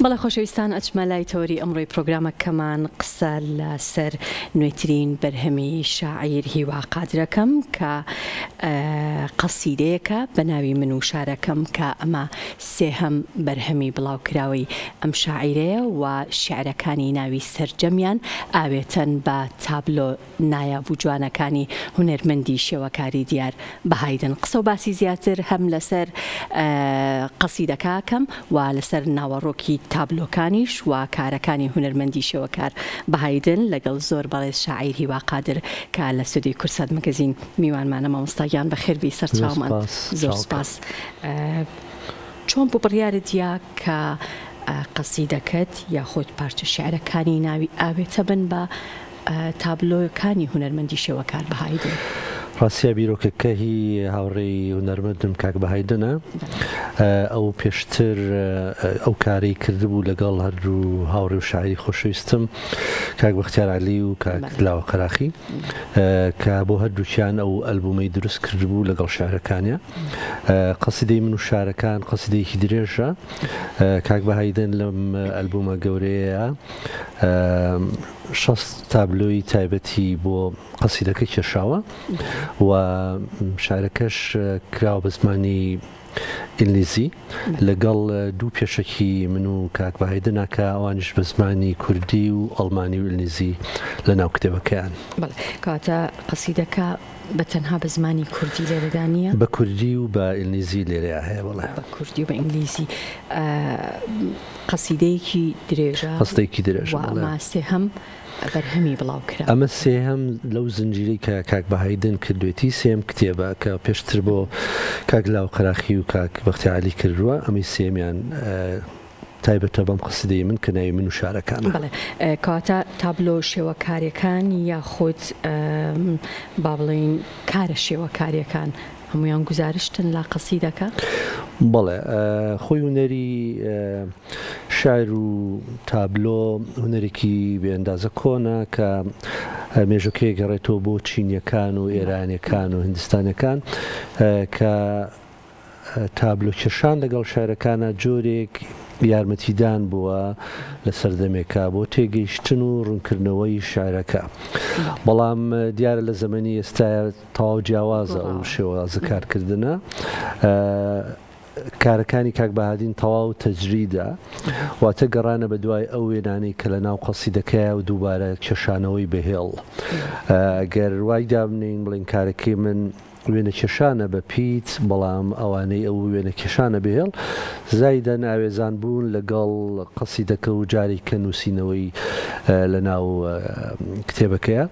بەڵێ خۆشەویستان ئەچمە لای تۆری ئەمڕۆی پرۆگرامەکەمان قسە لەسەر نوێترین بەرهەمی شاعیر هیوا قادرەکەم کە قەسیدەیەکە بە ناوی من و شارەکەم کە ئەمە سێهەم بەرهەمی بڵاوکراوی ئەم شاعیرەیە و شیعرەکانی ناوی سەرجەمیان ئاوێتەن بە تابلۆ نایاب و جوانەکانی هونەرمەندی شێوەکاری دیار بەهایدن. قسە و باسی زیاتر هەم لەسەر قەسیدەکەکەم و لەسەر ناوەڕۆکی تابلۆکانیش و کارەکانی هونەرمەندی شێوەکار بەهایدن لەگەڵ زۆر بەڵێز شاعیر هیوا قادر کە لە سودی کورسات مەگەزین میوانمانە مامۆستاگیان بەخێربی سەرچاومان. زۆر سپاس. چۆن بۆ بڕیارت دیە کە قەسیدەکەت یاخۆت پارچە شیعرەکانی ناوی ئاوێتە بن بە تابلۆکانی هونەرمەندی شێوەکار بەهایدن؟ ڕاستیە بیرۆکەکە هی هاوڕێی هونەرمەندم کاک بەهایدنە. ئەو پێشتر ئەو کارەی کردبوو لەگەڵ هەردوو هاوڕێ و شاعری خۆشەویستم کاک بەختیار عەلی و کاک لاوە قەراخی کە بۆ هەردووکیان ئەو ئەلبومەی دروست کردبوو لەگەڵ شاعرەکانیە. قەسیدەی من و شارەکان قەسیدەیەکی درێژە. کاک بەهایدن لەم ئەلبومە گەورەیە 6 تابلۆی تایبەتی بۆ قەسیدەکە کێشاوە و شاعرەکەش کراوە بە زمانی ئینگلیزی لەگەڵ دوو پێشەکی من و کاک بەهایدنە کە ئەوانش بە زمانی کوردی و ئەڵمانی و ئینگلیزی لە ناو کتێبەکەیان. کاتە قەسیدەکە بە تەنها بە زمانی کوردی لێرەدانیە؟ بە کوردی و بە ئینگلیزی لێرەیە هەیە. بەڵێ بە کوردی و بە ئینگلیزی. قەسیدەیەکی درێژە، قەسیدەیەکی درێژە. ئەمە سێهەم بەرهەمی بڵاوکرا. ئەمە سێهەم لەو زنجیرەی کە کاک بەهایدن کردوێتی سێم کتێبە کە پێشتر بۆ کاک لاو قەراخی و کاک بەختیار عەلی کردووە. ئەمەی سێمیان تایبەتە بەم قەسیدەی من کە ناوی من و شارەکانە. بەڵێ کاتە تابلۆ شێوەکاریەکان یاخۆت با بڵێین کارە شێوەکاریەکان هەمویان گزارشتن لە قەسیدەکە؟ بەڵێ خۆی هونەری شاعر و تابلۆ هونەرێکی بێئەندازە کۆنە کە مێژووکەیە گەڕێتەوە بۆ چینیەکان و ئێرانیەکان و هیندستانیەکان کە تابلۆ کێشان لەگەڵ شاعرەکانە جۆرێک یارمەتیدان بووە لە سەردەمێکە بۆ تێگەیشتن و ڕوونکردنەوەی شاعرەکە. بەڵام دیارە لە زەمەنی ئێستا تەواو جیاوازە ئەو شێوازە کارکردنە. کارەکانی کاک بەهادین تەواو تەجریدە واتە گەڕانە بە دوای ئەو وێنانەی کە لە ناو قەسیدەکەیە و دووبارە کێشانەوەی بەهێڵ. گەر وای دابنین بڵین کارەکەی من وێنە کێشانە بە پیت بەڵام ئەوانەی ئەو وێنە کێشانە بهێڵ زایدە ئاوێزان بوون لەگەڵ قەسیدەکە و جارێککە نووسینەوەی لە ناو کتێبەکەیە.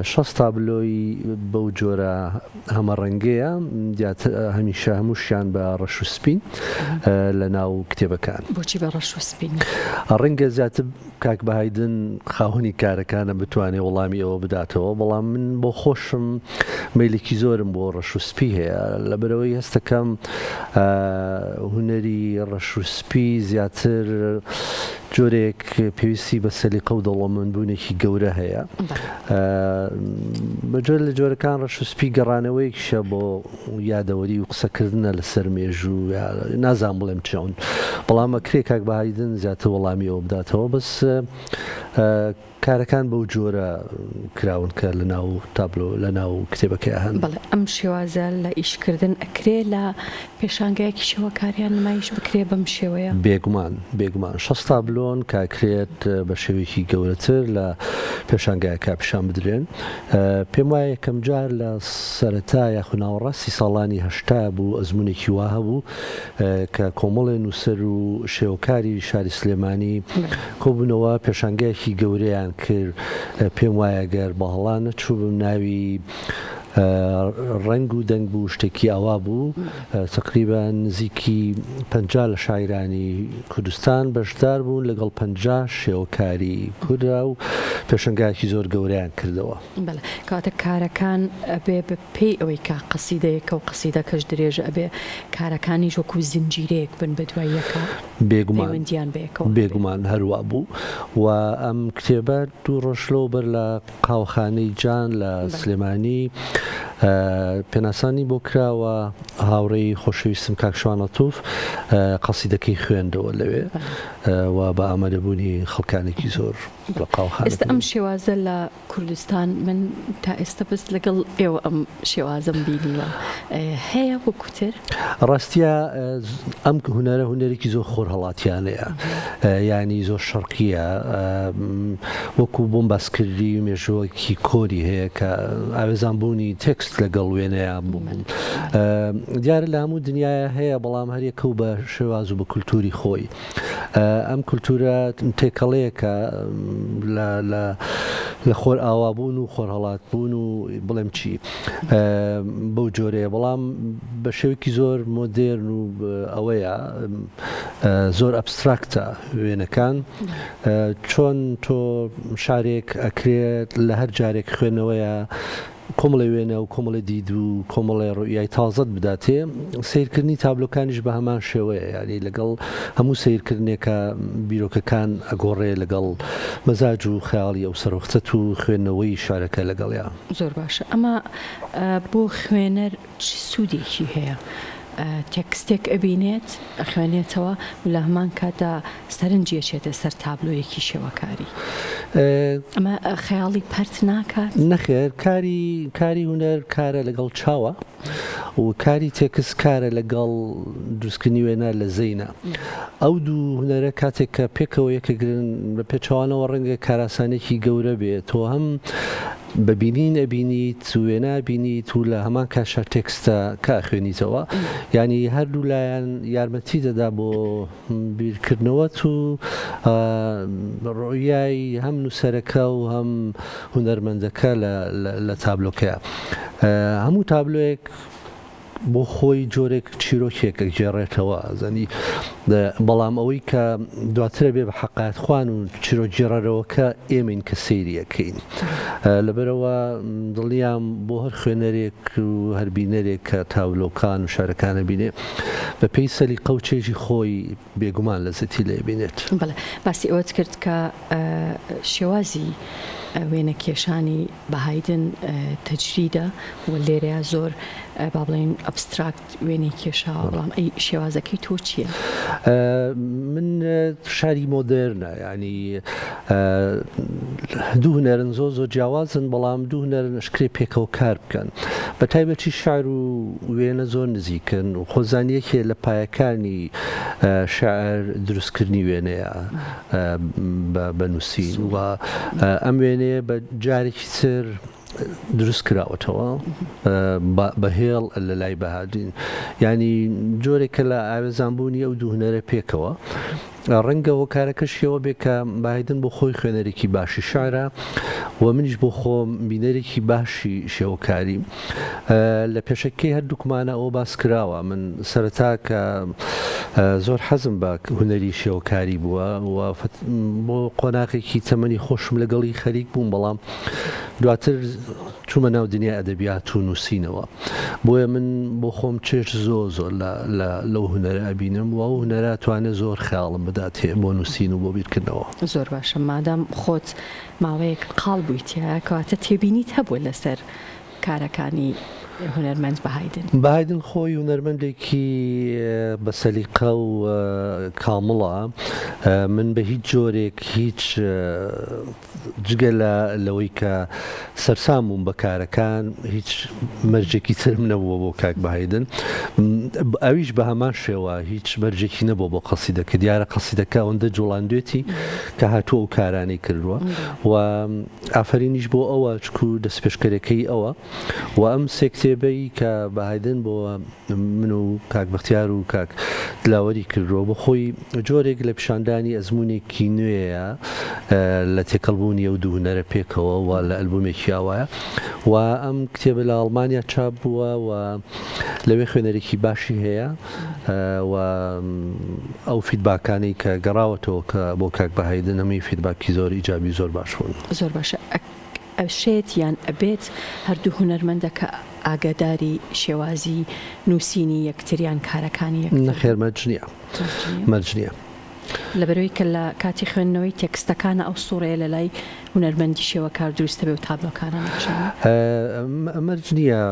6 تابلۆی بەو جۆرە هەمە ڕەنگەیە هەمیشە هەمووشیان بە ڕەش و سپین لە ناو کتێبەکان. بۆچی بە ڕەش و سپین؟ ڕەنگە زیاتر کاک بەهایدن خاوەنی کارەکانە بتوانێت وەڵامی ئەوە بداتەوە بەڵام من بۆ خۆشم مەیلێکی زۆرم بۆ ڕەش و سپی هەیە لەبەرەوەی هەستەکەم هونەری ڕەش و سپی زیاتر جۆرێک پێویستی بە سەلیقە و دەوڵەمەندبوونێکی گەورە هەیە. بەجۆر لە جۆرەکان ڕەش و سپی گەڕانەوەیەکیشە بۆ یادەوەری و قسەکردنە لەسەر مێژوو نازان بڵێم چۆن بەڵام ئەکرێ کاک بەهایدن زیاتر وەڵامی ئەوە بداتەوە. بەس کارەکان بەو جۆرە کراون کە لە ناو تابلۆ لە ناو کتێبەکەی هەن. بەڵێ ئەم شێوازە لە ئیشکردن ئەکرێ لە پێشانگایەکی شێوەکاریان نمایش بکرێ بەم شێوەیە؟ بێگومان 6 تابلۆن کاکرێت بە شێوەیەکی گەورەتر لە پێشانگایەکە پیشان بدرێن. پێم وایە یەکەم جار لە سەرەتا یاخو ناوەڕاستی ساڵانی 80 بوو ئەزمونێکی وا هەبوو کە کۆمەڵێ نووسەر و شێوەکاری شاری سلێمانی کۆبوونەوە پێشانگایەکی گەورەیان کرد. پێم وایە گەر بە هەڵا نەچوو بم ناوی ڕنگ و دەنگ بوو شتێکی ئەوا بوو تقریبان نزیکی 50 لە شاعرانی کوردستان بەشدار بوون لەگەڵ 50 شێوەکاری کووردا و پێشەنگایەکی زۆر گەورەیان کردەوە. کاتە کارەکان ئەبێ بە پێی ئەوەی کا قەسیدەیەکە و قەسیدەکەش درێژە ئەبێ کارەکانی وەکو زنجیرەیەک بن بە دوای یەکە پەیوەندیان بێگومان هەروە بوو و ئەم کتێبە 2 ڕۆژ لەو بەر لە قاوەخانەی جان لە سلێمانی پێناسانی بۆ کراوە هاوڕێی خۆشەویستم کاک شوانەتوف قەسیدەکەی خوێندەوە لەوێ و بە ئامادەبوونی خەڵکانێکی زۆر ئێستا ئەم شێوازە لە کوردستان من تا ئێستا بەس لەگەڵ ئێوە ئەم شێوازەم بینیوە هەیە وەکوتر ڕاستیە ئەم هونەرە هونەرێکی زۆر خۆر هەڵاتیانەیە ینی زۆر شەرقیە وەکو بۆم باسکردی و مێژووەکی کۆری هەیە کە ئاوێزانبوونی تێکست لەگەڵ وێنەیە بووبوون دیارە لە هەموو دنیاە هەیە بەڵام هەریەکە و بە شێواز و بە کولتوری خۆی ئەم کولتورە تێکەڵەیەکە لە خۆر ئاوابوون و خۆر هەڵاتبوون و بڵێم چی بەو جۆرەیە بەڵام بە شێوکی زۆر مۆدێرن و ئەوەیە زۆر ئەبستراکتە وێنەکان چۆن تۆ شارێک ئەکرێت لە هەر جارێک خوێنەوەیە کۆمەڵی وێنە و کۆمەڵی دید و کۆمەڵی ڕوئیای تازەت بداتێ سیرکردنی تابلۆکانیش بە هەمان شێوەیە ینی لەگەڵ هەموو سیرکردنێکە بیرۆکەکان ئەگۆڕێ لەگەڵ مەزاج و خەیاڵی ئەو سەرۆخچەت و خوێندنەوەی شارەکە لەگەڵیا زۆر باشە ئەمە بۆ خوێنەر چ سوودێکی هەیە تێکستێک ئەبینێت ئەخوێنێتەوە و لە هەمان کاتا سەرنجێکێتە سەر تابلۆیەکی شێوەکاری ئەمە خەیاڵی پەرت ناکات نەخێر کاری هونەر کارە لەگەڵ چاوە و کاری تێکست کارە لەگەڵ دروستکردنی وێنە لە زەینە ئەو دوو هونەرە کاتێک کە پێکەوە یەکەگرن بە پێچوانەوە ڕەنگە کاراسانێکی گەورە بێت تۆ هەم ببینین ئەبینیت وێنە بینیت و لە هەمان کاشە تێکستە کا خوێنیتەوە ینی هەردوو لایەن یارمەتی دەدا بۆ بیرکردنەوەت و ڕۆیای هەم نووسەرەکە و هەم هونەرمەندەکە لە تابلۆکەیە هەموو تابلۆیەک بۆ خۆی جۆرێک چیرۆکێکە گێڕێتەوە زەنی بەڵام ئەوەی کە دواترە بێ بە حەقات خوان و چیرۆگێڕەرەوەکە ئێمەین کە سەیریەکەین لەبەرەوە دڵیام بۆ هەر خوێنەرێک و هەربینەرێک کە تاولۆکان و شارەکانە بینێ بە پێی سەلی قەوچێژی خۆی بێگومان لەزەتی لێ بینێت باسی ئەوەت کرد کە شێوازی وێنە کێشانی بەهایدن تەجریدە و لێرەیە زۆر با بڵێن ئەبستراکت وێنەی کێشاوە بەڵام ئەی شێوازەکەی تۆ چییە؟ من شاری مۆدرنە ینی دوو هونەرن زۆر جیاوازن بەڵام دوو هونەرن شکرێ پێکەوە کار بکەن بە تایبەتی شار و وێنە زۆر نزیکن و خۆزانیەکێ لە پایەکانی شاعر دروستکردنی وێنەیە بەنووسین و ئەم وێنەیە بە جارێکی تر دروست کراوەتەوە بەهێڵ لە لای بەهادین ینی جۆرێکە لە ئاوێزانبوونی ئەو دوو هونەرە پێکەوە ڕەنگەوە کارەکەشیەوە بێ کە باهایدن بۆ خۆی خوێنەرێکی باشی شارە و منیش بۆ خۆم بینەرێکی باشی شێوەکاری لە پێشەکەی هەردووکمانە ئەوە باس کراوە من سەرەتا کە زۆر حەزم بە هونەری شێوەکاری بووە و بۆ قۆناغێکی تەمەنی خۆشم لەگەڵی خەریک بووم بەڵام دواتر چوومە ناو دنیای ئەدەبیات و نووسینەوە بۆیە من بۆ خۆم چێش زۆر لەو هونەرە ئەبینم و ئەو هونەرە توانێت زۆر خەیاڵم بدات بۆ نووسین و بۆ بیرکردنەوە زۆر باشە مادام خۆت ماوەیەک قاڵ بوویتە کەواتە تێبینیت هەبووە لەسەر کارەکانی هونەرمەند بەهایدن خۆی هونەرمەندێکی بە سەلیقە و کامڵە من بە هیچ جۆرێک هیچ جگە لەوەی کە سەرسام بووم بە کارەکان هیچ مەرجێکی ترم نەبووە بۆ کاک بەهایدن ئەویش بە هەمان شێوە هیچ مەرجێکی نەبووە بۆ قەسیدەکە دیارە قەسیدەکە ئەوەندە جوڵاندوێتی کە هاتووە و کارانەی کردووە و ئافرینیش بۆ ئەوە چکو دەستپێشکەرەکەی ئەوە و ئەم سێکتێبەی کە بەهایدن بۆ من و کاک بەختیار و کاک دلاوەری کردووە بۆ خۆی جۆرێک لە پیشاندانی ئەزمونێکی نوێیە لە تێکەڵبوونی ئەو دوو هونەرە پێکەوە و لە ئەلبومێکی ئاوایە و ئەم کتێبە لە ئەڵمانیا چاپ بووە و لەوێ خوێنەرێکی باشی هەیە و ئەو فیدباکانی کە گەڕاوەتەوە کە بۆ کاک بەهایدن هەمووی فیدباکی زۆر ئیجابی زۆر باش بوون زۆر باشە ئەشێت یان ئەبێت هەردوو هونەرمەندەکە ئاگاداری شێوازی نووسینی یەکتریان کارەکانی نەخێر مەرج نییە لەبەرەوەی کە لە کاتی خوێندنەوەی تێکستەکانە ئەو سوڕەیە لە لای هونەرمەندی شێوەکار دروستە بێ و تابلۆکانە نەخشێنێ؟ ئەمەرج نییە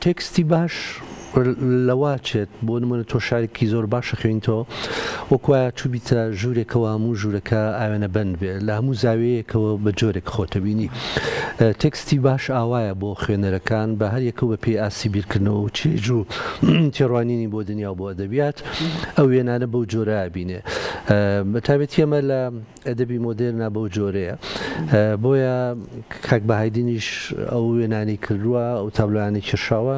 تێکستی باش لەواچێت بۆ نمونە تۆ شارێکی زۆر باشە خوێنیتەوە وەکوایە چوبیتە ژوورێکەوە هەموو ژوورەکە ئاوێنە بند بێ لە هەموو زاوەیەکەوە بە جۆرێک خۆتە بینی. تێکستی باش ئاوایە بۆ خوێنەرەکان بە هەر یەکەوە بە پێی ئاسی بیرکردنەوە و چێژ و تێڕوانینی بۆ دنیا و بۆ ئەدەبیات ئەو وێنانە بەو جۆرە بینێ. بەتابەتی ئەمە لە ئەدەبی مۆدێرنا بەو جۆرەیە بۆیە کاک بەهایدینیش ئەو وێنانی کردووە ئەو تابلۆیانی کێشاوە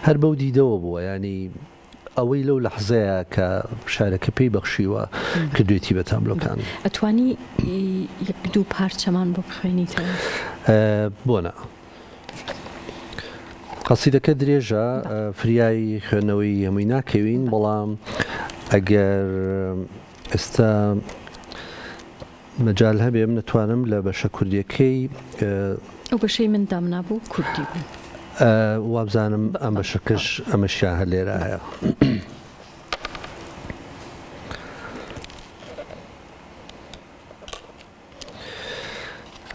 هەر بەو دیدەوە بووە ینی ئەوەی لەو لەحزەیە کە شارەکە پێی بەخشیوە کردوێتی بە تابلۆکان. ئەتوانی یەک دوو پارچەمان بۆ بخوێنیتەوە؟ بۆنە قەسیدەکە درێژە فریای خوێندنەوەی هەمووی ناکەوین بەڵام ئەگەر ئێستا مەجال هەبێ من نتوانم لە بەشە کوردیەکەی ئەو بەشەی من دامنابوو کوردی بوو وابزانم ئەم بەشەکەش ئەمەشیان هەر لێرە هەیە.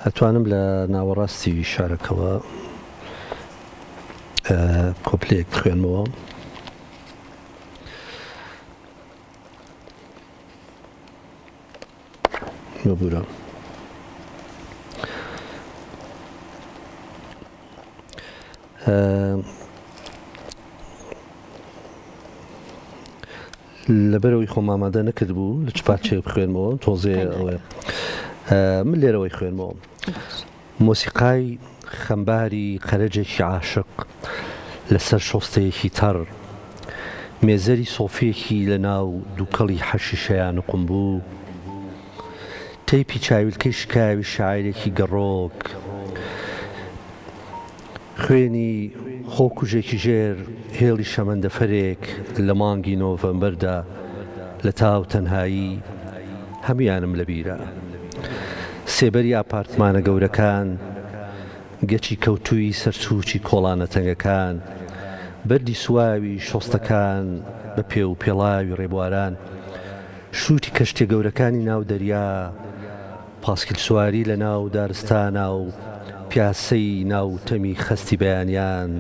ئەتوانم لە ناوەڕاستی شارەکەوە کۆپلەیەک بخوێنمەوە. مەبورە لەبەرەوەی خۆم ئامادە نەکرد بوو لە چ پارچێک بخوێنمەوە تۆزێ ئەوێ من لێرەوەی خوێنمەوە. مۆسیقای خەمباری قەرەجێکی عاشق لەسەر شۆستەیەکی تەڕ مێزەری سۆفیەکی لە ناو دووکەڵی حەشیشەیان نقم بوو تەیپی چاویلکەی شکاوی شاعیرێکی گەڕۆک خوێنی خۆکوژێکی ژێر هێڵی شەمەندەفەرێک لە مانگی نۆڤەمبەردا لە تاو تەنهایی هەمویانم لەبیرە. سێبەری ئاپارتمانە گەورەکان گەچی کەوتووی سەرچووکی کۆڵانە تەنگەکان بەردی سواوی شۆستەکان بە پێ و پێڵاوی ڕێبواران شووتی کەشتێ گەورەکانی ناو دەریا پاسکیل سواری لە ناو دارستانە و پیاسەی ناو تەمی خەستی بەیانیان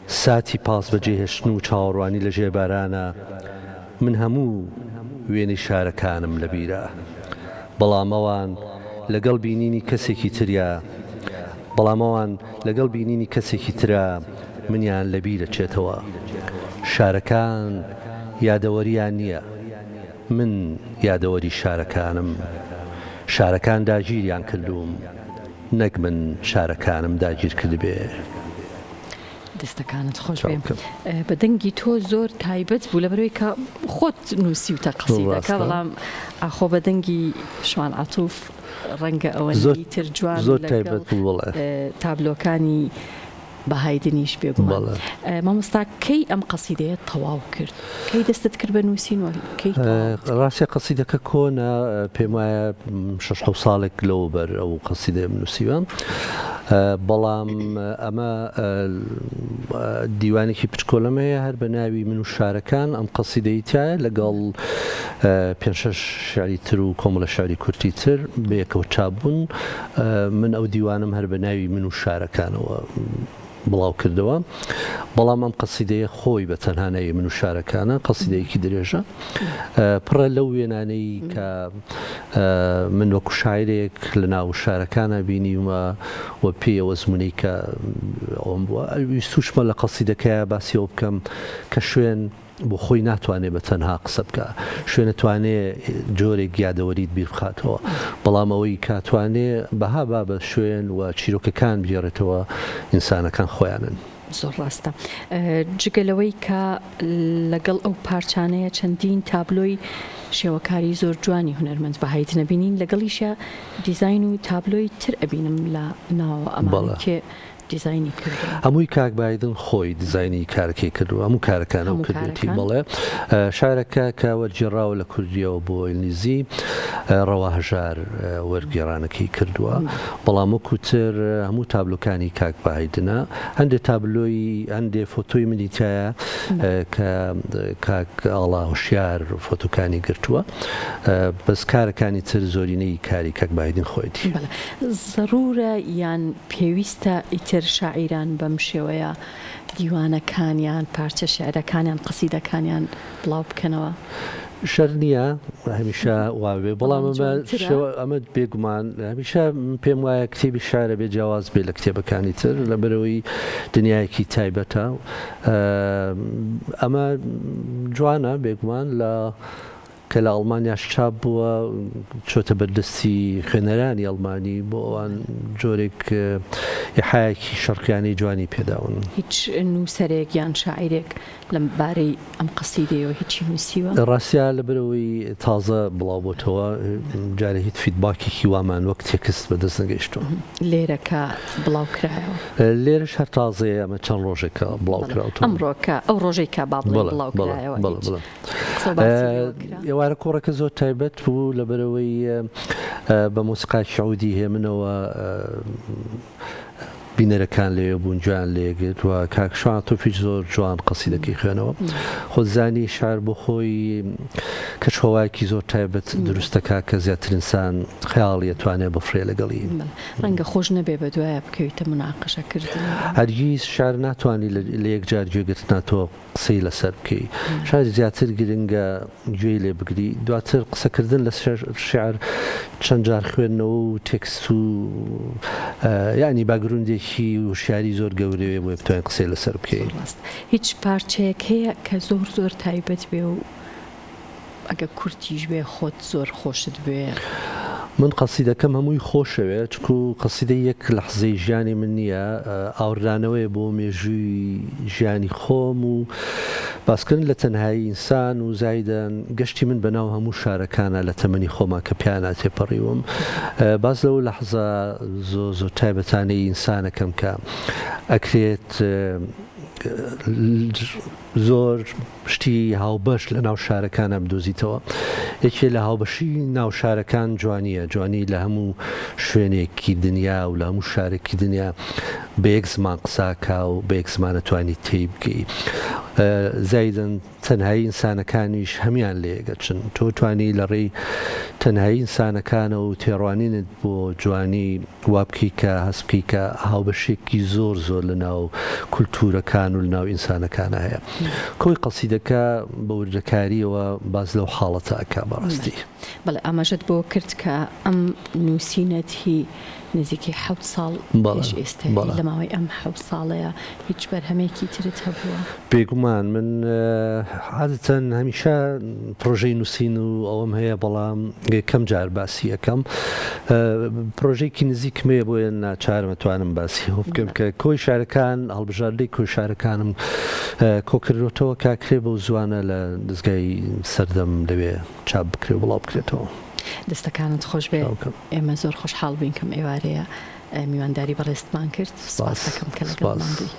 ساتی پاس بەجێهێشتن و چاوەڕوانی لە ژێبارانە من هەموو وێنەی شارەکانم لەبیرە بەڵامەوان لەگەڵ بینینی کەسێکی تریا بەڵامەوان لەگەڵ بینینی کەسێکی ترە منیان لەبیرە چێتەوە شارەکان یادەوەریان نییە من یادەوەری شارەکانم شارەکان داگیریان کردوم نەک من شارەکانم داگیر کرد بێ. دەستەکانت خۆش بێ بە دەنگی تۆ زۆر تایبەت بوو لەبەرەوەی کە خۆت نووسیوتە قەسیدەکە بەڵام ئاخۆ بە دەنگی شوان عەتوف ڕەنگە ئەوەندەی تر جوان زۆر تایبەت بوو تابلۆکانی بەهایدنیش بێگومان. مامۆستا کەی ئەم قەسیدەیە تەواو کرد کەی دەستت کرد بە نووسینەوە کەی ڕاستی قەسیدەکە کۆنا پێم وایە 6 ساڵێک لەوە بەر ئەو قەسیدەیە نووسیوە بەڵام ئەمە دیوانێکی پچکۆلەمەیە هەر بە ناوی من و شارەکان ئەم قەسیدەی تایە لەگەڵ 5-6 شعری تر و کۆمەڵە شعری کورتی تر بەیەکەوە چاپبوون من ئەو دیوانم هەر بە ناوی من و شارەکانەوە بڵاو کردەوە بەڵام ئەم قەسیدەیە خۆی بە تەنهانەیە من و شارەکانە قەسیدەیەکی درێژە پڕە لەو وێنانەی کە من وەکو شاعرێک لە ناو شارەکانە بینیمە و پێیەوە زمونەی کە ئەوم بووە ویستوشمە لە قەسیدەکەیە باسیەوە بکەم کە شوێن بۆ خۆی ناتوانێت بە تەنها قسە بکە شوێنەتوانێت جۆرێک یادەوەریت بیر بخاتەوە بەڵام ئەوەی کاتوانێت بەها با بە شوێن و چیرۆکەکان بگێڕێتەوە ئینسانەکان خۆیانن. زۆر ڕاستە جگەلەوەی کە لەگەڵ ئەو پارچانەیە چەندین تابلۆی شێوەکاری زۆر جوانی هونەرمەند بەهایت نەبینین لەگەڵیشە دیزاین و تابلۆی تر ئەبینم لە ناوە ئەمانکێ دیزاینی کردووە؟ هەمووی کاک بایدن خۆی دیزاینی کارەکەی کردووە، هەموو کارەکان ئەو کردوێتی. بڵێ شارەکە کە وەرگێڕاوە لە کوردیەوە بۆ ئینگلیزی ڕەوا هەژار وەرگێڕانەکەی کردووە، بەڵام وەکوتر هەموو تابلۆکانی کاک بایدنە، هەندێک تابلۆی هەندێک فۆتۆی منی تایە کە کاک ئاڵا هوشیار فۆتۆکانی گرتووە، بەس کارەکانی تر زۆرینەی کاری کاک بایدن خۆیەتی. ضرورە یان پێویستە ئیتر شاعیران بەم شێوەیە دیوانەکانیان، پارچە شێعرەکانیان، قسیدەکانیان بڵاو بکەنەوە؟ شەر نییە هەمیشە واوێ، بەڵام ئەمە بێگومان هەمیشە پێم وایە کتێبی شارە بێ جیاواز بێ لە کتێبەکانی تر لە بەرەوەی دنیایەکی تایبەتە. ئەمە جوانە بێگومان لە کە لە ئەڵمانیاش چاپ بووە چۆتە بەردەستی خوێنەرانی ئەڵمانی بۆ ئەوان جۆرێک یحایەکی شەرقیانەی جوانی پێداون. هیچ نووسەرێک یان شاعیرێک لەم بارەی ئەم قەسیدەیەوە هیچی نووسیوە؟ ڕاستیا لە بەرەوەی تازە بڵاو بۆتەوە، جارە هیچ فیدباکێکی وامان وەک تێکست بەدەست نەگەیشتووە. لێرەکە بڵاو کرایەوە؟ لێرەش هەر تازەیە، ئەمە چەند ڕۆژێکە بڵاو کراوەتەوە. ئەمڕۆکە ئەو ڕۆژێکە با بڵێ بڵاو کرایەوە. ئێوارە کۆڕەکە زۆر تایبەت بوو لە بەرەوەی بە مۆسیقای شعودی هێمنەوە بینەرەکان لێ بوون، جوان لێگرت و کاکشوان تۆفیش زۆر جوان قەسیدەکەی خوێنەوە. خۆزانی شار بۆ خۆی کەچۆوایەکی زۆر تایبەت دروستەکە کە زیاتر ئینسان خەیاڵی ئەتوانێت بفرێ لەگەڵی. ڕەنگە خۆش نەبێ بە دوایە بکەویتە مناقەشەکردن. هەرگیز شار ناتوانانی لە یەکجار گوێگرتناتەوە قسەی لەسەر بکەی، شاری زیاتر گرنگە گوێی لێ بگری، دواتر قسەکردن لە شعر چەند جار خوێندنەوە و تێکست و یعنی باگروندێکی وشیاری زۆر گەورەیە بۆ بتوانین قسەی لەسەر بکەین. هیچ پارچەیەک هەیە کە زۆر زۆر تایبەت بێ و ئەگە کورتیش بێ خۆت زۆر خۆشت بێ؟ من قەسیدەکەم هەمووی خۆشەوێ، چکو قەسیدە یەک لەحزەی ژیانی من نییە، ئاوردانەوەی بۆ مێژووی ژیانی خۆم و باسکردن لە تەنهایی ئینسان و زایدەن گەشتی من بەناو هەموو شارەکانە لە تەمەنی خۆما کە پیانە تێپەڕیوم. باز لەو لەحزە زۆر تایبەتانەی ئینسانەکەم کە ئەکرێت زۆر شتی هاوبەش لە ناو شارەکانە بدۆزیتەوە. یەکێ لە هاوبەشی ناو شارەکان جوانیە، جوانی لە هەموو شوێنێکی دنیا و لە هەموو شارێکی دنیا بە یەک زمان قساکە و بە یەک زمان ئەتوانی تێی بگەی. زایدن تەنهایی ئینسانەکانیش هەمیان لێگەچن، تۆ توانی لە ڕێی تەنهایی ئینسانەکانە و تێڕوانینت بۆ جوانی وابکەی کە هەست بکەی کە هاوبەشێکی زۆر زۆر لە ناو کولتورەکان و لە ناو ئینسانەکانە هەیە. کۆی قەسیدەکە بە وردەکاریەوە باز لەو حاڵەتە ئەکا بەڕاستی. بەڵێ ئاماژەت بۆ کرد کە ئەم نووسینەتی نزیکی 7 ساڵ پێش ئێستا لە ماوەی ئەم 7 ساڵەیە هیچ بەرهەمێکی ترت هەبووە؟ بێگومان من عادەتەن هەمیشە پرۆژەی نووسین و ئەوەم هەیە، بەڵام کەم جار باسی یەکەم پرۆژێکی نزیکمەیە بۆیە ناچارم ئەتوانم باسی ئەوە بکەم کە کۆی شارەکان هەڵبژاردەی کۆی شارەکانم کۆکردوەوە کاکرێ بە زوانە لە دەستگای سەردەم لەوێ چاپ بکرێ بڵاو بکرێتەوە. دەستەکانت خۆش بێ، ئێمە زۆر خۆشحاڵ بووین کەم ئێوارەیە میوانداری بەڕێستمان کرد. سپاس دەکەم کە لەگەڵمان بووی.